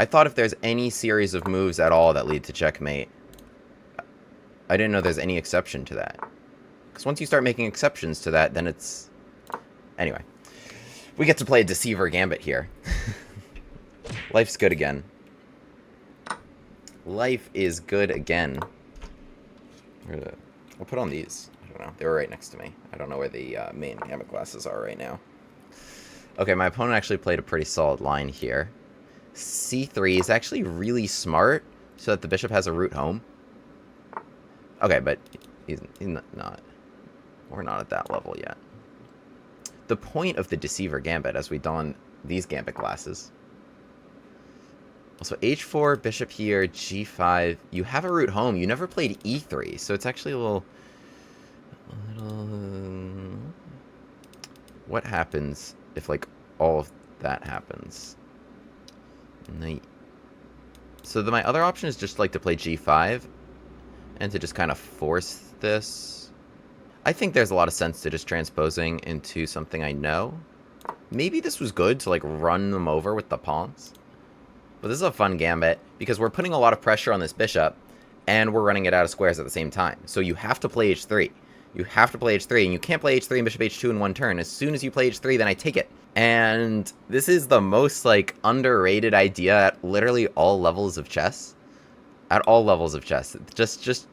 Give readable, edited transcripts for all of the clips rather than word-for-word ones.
I thought if there's any series of moves at all that lead to checkmate, I didn't know there's any exception to that. Because once you start making exceptions to that, then it's... Anyway. We get to play a Deceiver Gambit here. Life's good again. Life is good again. I'll put on these. I don't know. They were right next to me. I don't know where the main Gambit glasses are right now. Okay, my opponent actually played a pretty solid line here. C3 is actually really smart, so that the bishop has a route home. Okay, but he's not. We're not at that level yet. The point of the Deceiver Gambit, as we don these Gambit glasses. So H4, bishop here, G5. You have a route home. You never played E3, so it's actually a little... What happens if, like, all of that happens? Knight. So my other option is just, like, to play G5 and to just kind of force this. I think there's a lot of sense to just transposing into something I know. Maybe this was good to, like, run them over with the pawns. But this is a fun gambit because we're putting a lot of pressure on this bishop and we're running it out of squares at the same time. So you have to play H3. You have to play H3, and you can't play H3 and bishop H2 in one turn. As soon as you play H3, then I take it. And this is the most, like, underrated idea at literally all levels of chess. At all levels of chess. Just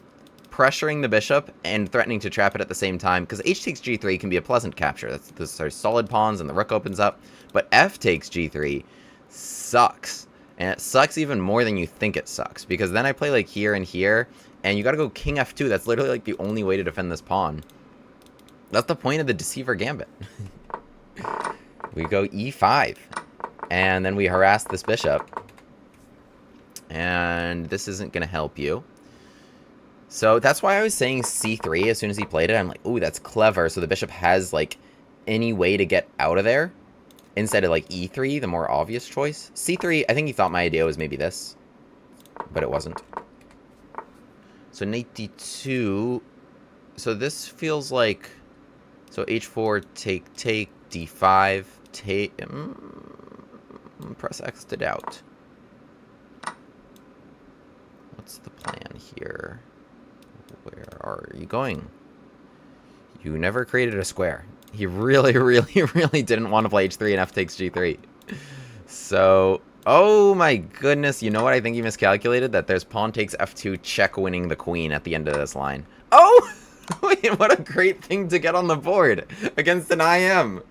pressuring the bishop and threatening to trap it at the same time. Because H takes G3 can be a pleasant capture. Those are solid pawns, and the rook opens up. But F takes G3 sucks. And it sucks even more than you think it sucks. Because then I play, like, here and here. And you gotta go king f2. That's literally, like, the only way to defend this pawn. That's the point of the Deceiver Gambit. We go e5. And then we harass this bishop. And this isn't gonna help you. So that's why I was saying c3 as soon as he played it. I'm like, ooh, that's clever. So the bishop has, like, any way to get out of there. Instead of, like, e3, the more obvious choice. c3, I think he thought my idea was maybe this. But it wasn't. So knight d2, so this feels like, so h4, take, d5, take, press X to doubt. What's the plan here? Where are you going? You never created a square. He really, really didn't want to play h3 and f takes g3. So... Oh my goodness, you know what I think he miscalculated? That there's pawn takes f2 check winning the queen at the end of this line. Oh! Wait, what a great thing to get on the board against an IM.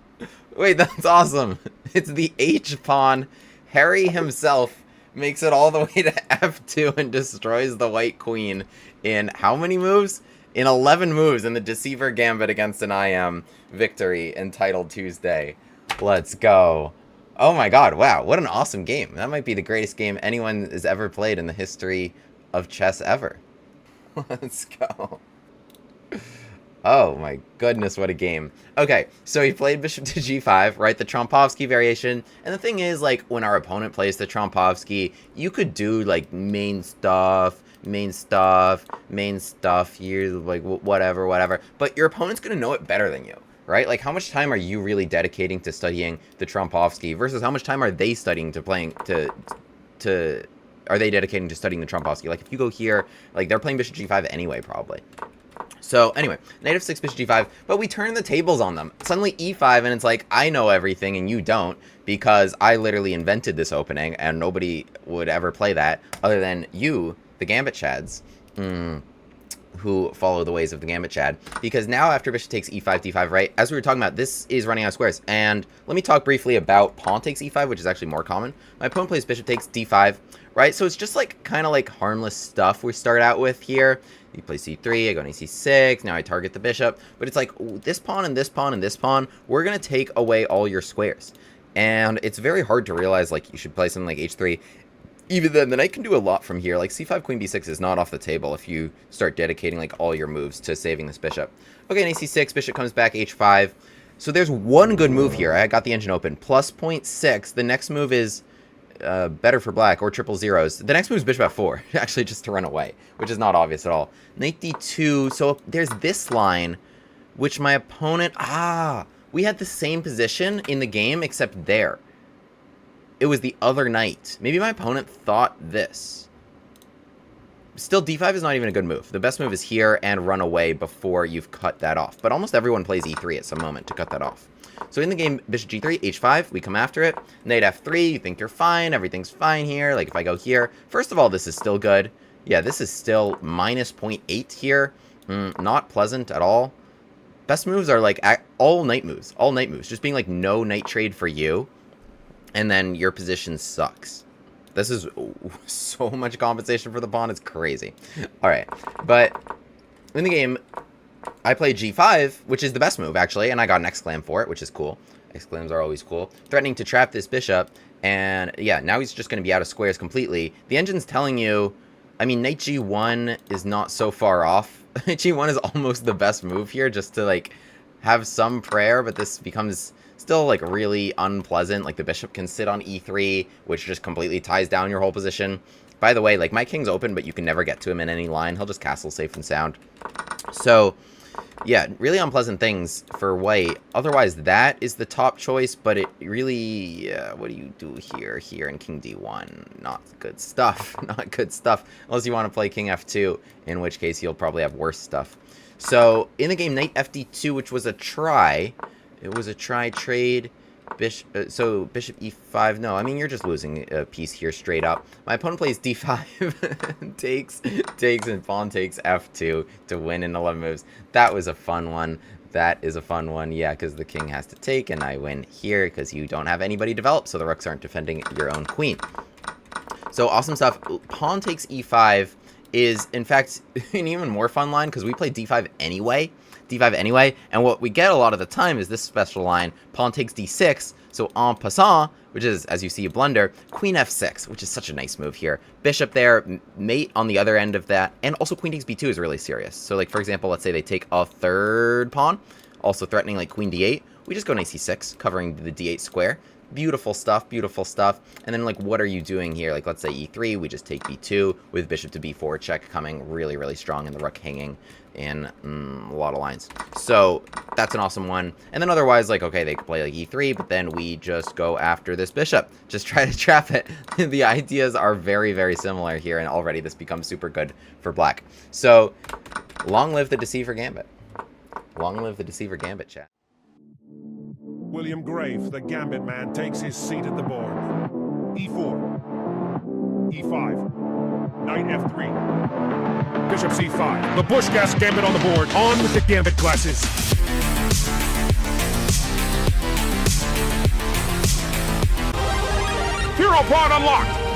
Wait, that's awesome. It's the H pawn. Harry himself makes it all the way to f2 and destroys the white queen in how many moves? In 11 moves in the Deceiver Gambit against an IM victory entitled Tuesday. Let's go. Oh my god, wow, what an awesome game. That might be the greatest game anyone has ever played in the history of chess ever. Let's go. Oh my goodness, what a game. Okay, so he played bishop to g5, right? The Trompovsky variation. And the thing is, like, when our opponent plays the Trompovsky, you could do, like, main stuff, here, like, whatever. But your opponent's going to know it better than you. Right? Like, how much time are you really dedicating to studying the Trompovsky versus how much time are they studying to playing are they dedicating to studying the Trompovsky? Like, if you go here, like, they're playing bishop g5 anyway, probably. So, anyway, knight f6, bishop g5, but we turn the tables on them. Suddenly e5, and it's like, I know everything and you don't, because I literally invented this opening, and nobody would ever play that other than you, the Gambit Chads. Who follow the ways of the Gambit Chad. Because now after bishop takes e5, d5, right, as we were talking about, this is running out of squares. And let me talk briefly about pawn takes e5, which is actually more common. My opponent plays bishop takes d5, right? So it's just like kind of like harmless stuff we start out with here. You play c3, I go to c6, now I target the bishop. But it's like, this pawn and this pawn and this pawn, we're going to take away all your squares. And it's very hard to realize, like, you should play something like h3. Even then, the knight can do a lot from here. Like, c5, queen b6 is not off the table if you start dedicating, like, all your moves to saving this bishop. Okay, knight c6, bishop comes back, h5. So there's one good move here. I got the engine open. Plus 0.6. The next move is better for black, or triple zeros. The next move is bishop f4, actually just to run away, which is not obvious at all. Knight d2. So there's this line, which my opponent... we had the same position in the game, except there. it was the other knight. Maybe my opponent thought this. Still, d5 is not even a good move. The best move is here and run away before you've cut that off. But almost everyone plays e3 at some moment to cut that off. So in the game, bishop g3, h5, we come after it. Knight f3, you think you're fine, everything's fine here. Like if I go here, first of all, this is still good. Yeah, this is still minus 0.8 here. Not pleasant at all. Best moves are like all knight moves. All knight moves. Just being like no knight trade for you. And then your position sucks. This is so much compensation for the pawn. It's crazy. Alright. But in the game, I played g5, which is the best move, actually. And I got an exclam for it, which is cool. Exclams are always cool. Threatening to trap this bishop. And yeah, now he's just going to be out of squares completely. The engine's telling you... I mean, knight g1 is not so far off. Knight g1 is almost the best move here, just to, like, have some prayer, but this becomes still, like, really unpleasant. Like, the bishop can sit on e3, which just completely ties down your whole position. By the way, like, my king's open, but you can never get to him in any line. He'll just castle safe and sound. So, yeah, really unpleasant things for white. Otherwise, that is the top choice, but it really... what do you do here? Here in king d1. Not good stuff. Not good stuff. Unless you want to play king f2, in which case you'll probably have worse stuff. So, in the game, knight fd2, which was a try. It was a try trade. So bishop e5. No, I mean, you're just losing a piece here straight up. My opponent plays d5, takes, and pawn takes f2 to win in 11 moves. That was a fun one. That is a fun one, yeah, because the king has to take, and I win here because you don't have anybody developed, so the rooks aren't defending your own queen. So awesome stuff. Pawn takes e5 is, in fact, an even more fun line because we play d5 anyway. And what we get a lot of the time is this special line, pawn takes d6, so en passant, which is, as you see, a blunder, queen f6, which is such a nice move here. Bishop there, mate on the other end of that, and also queen takes b2 is really serious. So, like, for example, let's say they take a third pawn, also threatening, like, queen d8, we just go knight c6, covering the d8 square. Beautiful stuff, beautiful stuff. And then, like, what are you doing here? Like, let's say e3, we just take b2 with bishop to b4 check coming really, really strong, and the rook hanging in a lot of lines. So that's an awesome one. And then otherwise, like, okay, they could play like e3, but then we just go after this bishop. Just try to trap it. The ideas are very, very similar here, and already this becomes super good for black. So long live the Deceiver Gambit. Long live the Deceiver Gambit, chat. William Grave, the Gambit man, takes his seat at the board. e4, e5, knight f3, bishop c5. The Bushgas Gambit on the board. On with the Gambit classes. Hero pawn unlocked.